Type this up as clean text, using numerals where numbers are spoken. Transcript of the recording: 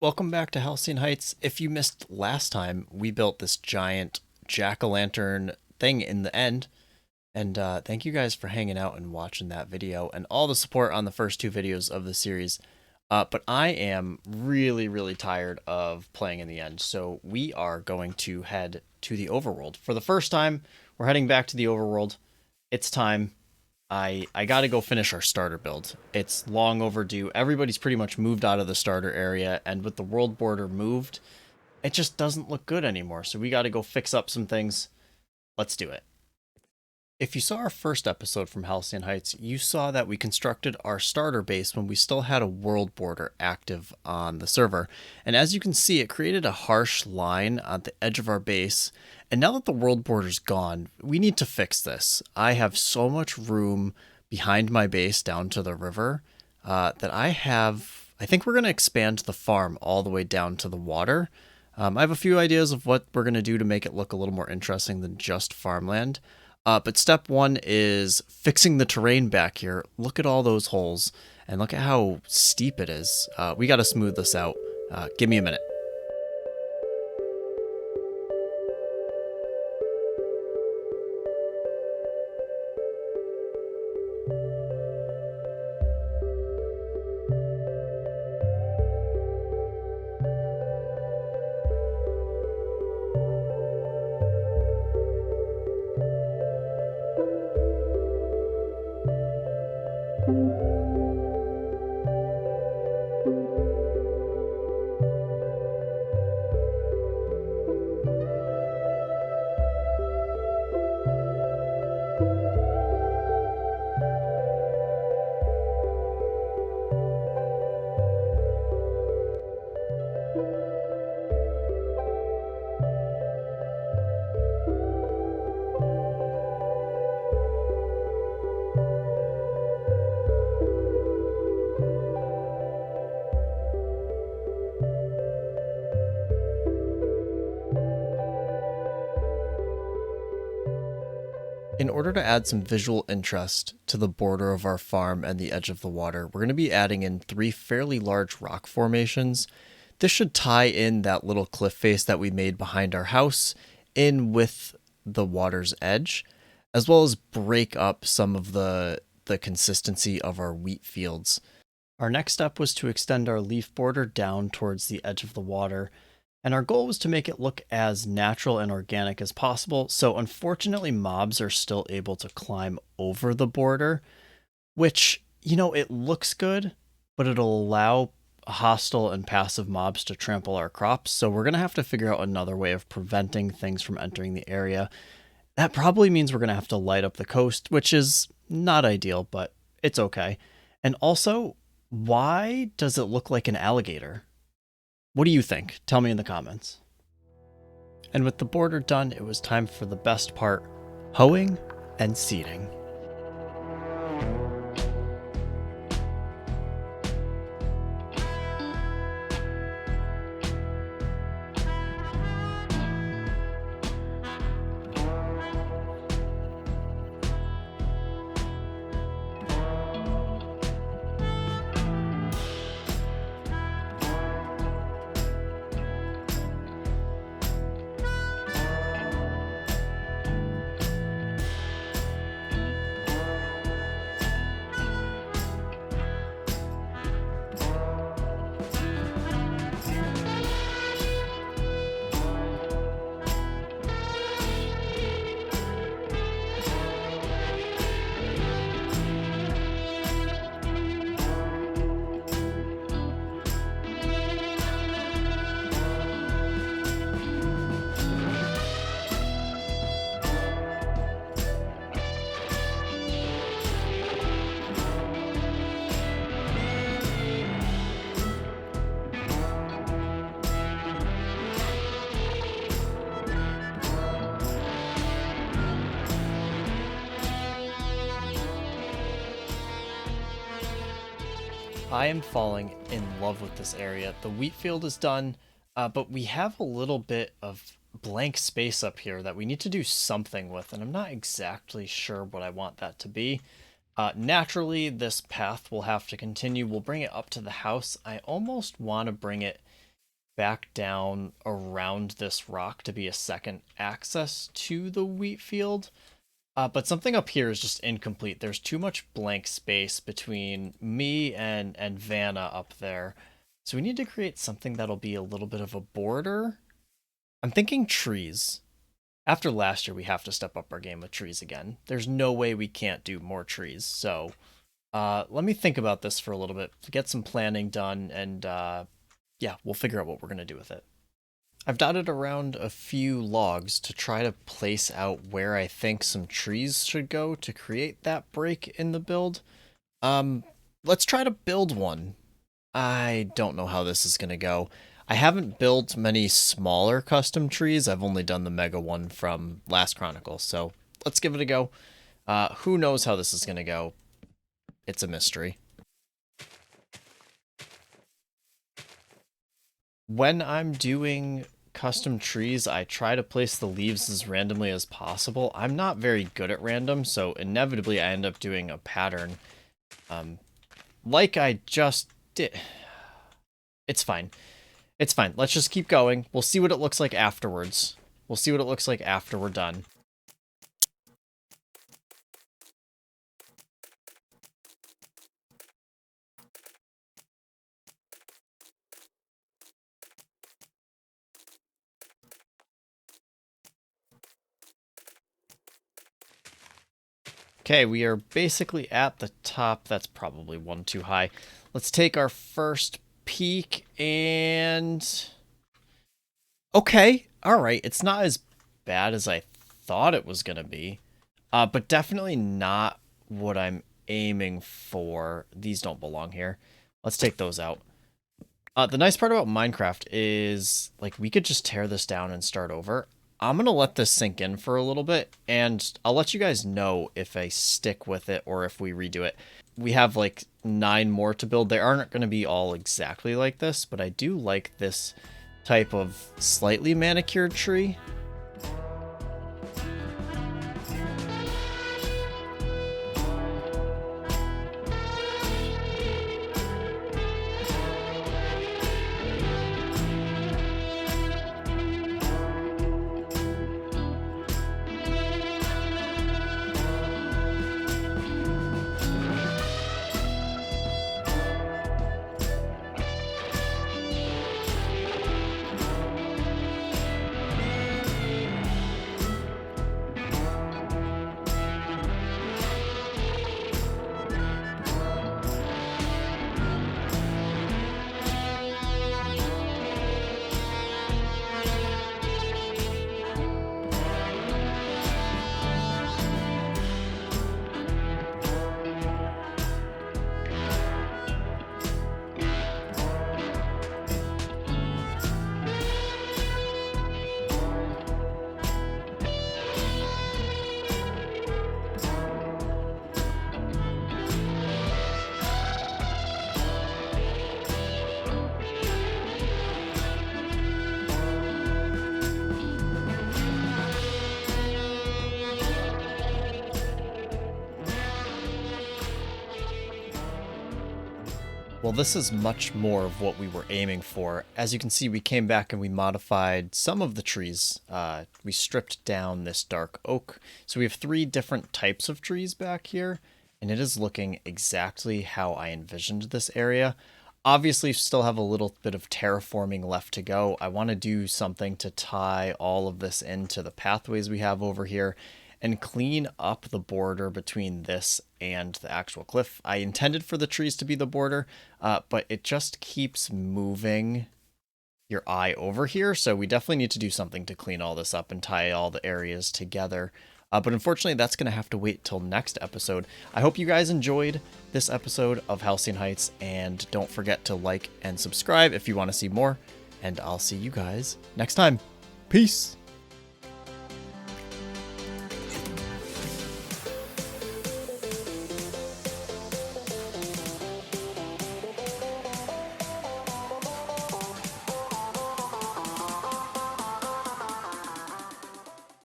Welcome back to Halcyon Heights. If you missed last time, we built this giant jack-o'-lantern thing in the end. And thank you guys for hanging out and watching that video and all the support on the first two videos of the series. But I am really, really tired of playing in the end. So we are going to head to the overworld. For the first time, we're heading back to the overworld. It's time. I got to go finish our starter build. It's long overdue. Everybody's pretty much moved out of the starter area, and with the world border moved, it just doesn't look good anymore. So we got to go fix up some things. Let's do it. If you saw our first episode from Halcyon Heights, you saw that we constructed our starter base when we still had a world border active on the server. And as you can see, it created a harsh line on the edge of our base. And now that the world border's gone, we need to fix this. I have so much room behind my base down to the river that I think we're going to expand the farm all the way down to the water. I have a few ideas of what we're going to do to make it look a little more interesting than just farmland. But step one is fixing the terrain back here. Look at all those holes and look at how steep it is. We got to smooth this out. Give me a minute. In order to add some visual interest to the border of our farm and the edge of the water, we're going to be adding in three fairly large rock formations. This should tie in that little cliff face that we made behind our house in with the water's edge, as well as break up some of the consistency of our wheat fields. Our next step was to extend our leaf border down towards the edge of the water, and our goal was to make it look as natural and organic as possible. So unfortunately, mobs are still able to climb over the border, which, it looks good, but it'll allow hostile and passive mobs to trample our crops. So we're going to have to figure out another way of preventing things from entering the area. That probably means we're going to have to light up the coast, which is not ideal, but it's okay. And also, why does it look like an alligator? What do you think? Tell me in the comments. And with the border done, it was time for the best part, hoeing and seeding. I am falling in love with this area. The wheat field is done, but we have a little bit of blank space up here that we need to do something with, and I'm not exactly sure what I want that to be. Naturally, this path will have to continue. We'll bring it up to the house. I almost want to bring it back down around this rock to be a second access to the wheat field. But something up here is just incomplete. There's too much blank space between me and Vanna up there. So we need to create something that'll be a little bit of a border. I'm thinking trees. After last year, we have to step up our game with trees again. There's no way we can't do more trees. So let me think about this for a little bit, get some planning done, and yeah, we'll figure out what we're going to do with it. I've dotted around a few logs to try to place out where I think some trees should go to create that break in the build. Let's try to build one. I don't know how this is going to go. I haven't built many smaller custom trees. I've only done the mega one from last Chronicle, so let's give it a go. Who knows how this is going to go? It's a mystery. When I'm doing custom trees, I try to place the leaves as randomly as possible. I'm not very good at random, so inevitably I end up doing a pattern. Like I just did. It's fine. It's fine. Let's just keep going. We'll see what it looks like afterwards. We'll see what it looks like after we're done. Okay, we are basically at the top. That's probably one too high. Let's take our first peek and... Okay, alright. It's not as bad as I thought it was going to be. But definitely not what I'm aiming for. These don't belong here. Let's take those out. The nice part about Minecraft is, like, we could just tear this down and start over. I'm going to let this sink in for a little bit, and I'll let you guys know if I stick with it or if we redo it. We have, like, 9 more to build. They aren't going to be all exactly like this, but I do like this type of slightly manicured tree. Well, this is much more of what we were aiming for. As you can see, we came back and we modified some of the trees. We stripped down this dark oak. So we have 3 different types of trees back here, and it is looking exactly how I envisioned this area. Obviously, still have a little bit of terraforming left to go. I want to do something to tie all of this into the pathways we have over here and clean up the border between this and the actual cliff. I intended for the trees to be the border, but it just keeps moving your eye over here, so we definitely need to do something to clean all this up and tie all the areas together. But unfortunately, that's going to have to wait till next episode. I hope you guys enjoyed this episode of Halcyon Heights, and don't forget to like and subscribe if you want to see more, and I'll see you guys next time. Peace!